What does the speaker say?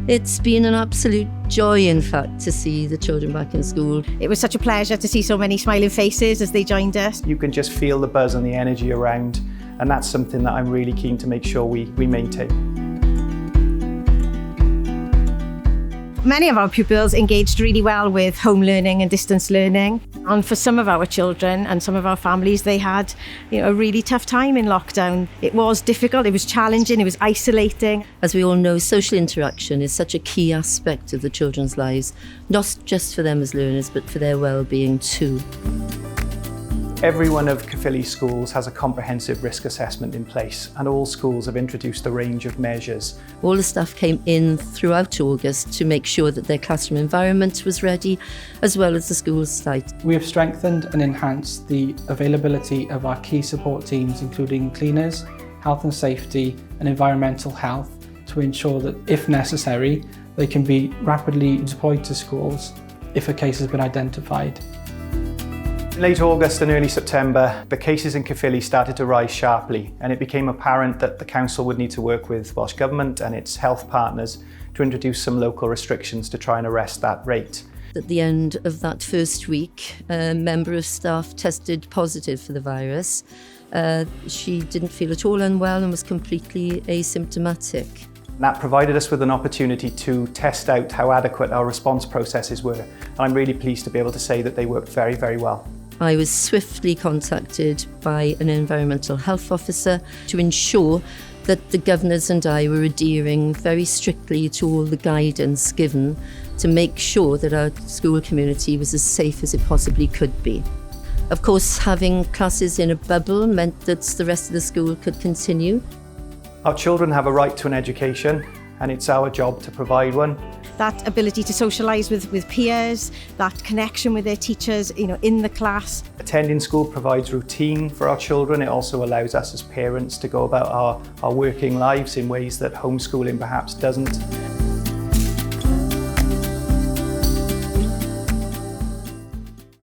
It's been an absolute joy, in fact, to see the children back in school. It was such a pleasure to see so many smiling faces as they joined us. You can just feel the buzz and the energy around, and that's something that I'm really keen to make sure we maintain. Many of our pupils engaged really well with home learning and distance learning. And for some of our children and some of our families, they had a really tough time in lockdown. It was difficult, it was challenging, it was isolating. As we all know, social interaction is such a key aspect of the children's lives, not just for them as learners, but for their well-being too. Every one of Caerffili schools has a comprehensive risk assessment in place, and all schools have introduced a range of measures. All the staff came in throughout August to make sure that their classroom environment was ready, as well as the school's site. We have strengthened and enhanced the availability of our key support teams, including cleaners, health and safety, and environmental health, to ensure that, if necessary, they can be rapidly deployed to schools if a case has been identified. In late August and early September, the cases in Caerffili started to rise sharply, and it became apparent that the council would need to work with Welsh Government and its health partners to introduce some local restrictions to try and arrest that rate. At the end of that first week, a member of staff tested positive for the virus. She didn't feel at all unwell and was completely asymptomatic. That provided us with an opportunity to test out how adequate our response processes were, and I'm really pleased to be able to say that they worked very, very well. I was swiftly contacted by an environmental health officer to ensure that the governors and I were adhering very strictly to all the guidance given to make sure that our school community was as safe as it possibly could be. Of course, having classes in a bubble meant that the rest of the school could continue. Our children have a right to an education, and it's our job to provide one. That ability to socialise with peers, that connection with their teachers, in the class. Attending school provides routine for our children. It also allows us as parents to go about our working lives in ways that homeschooling perhaps doesn't.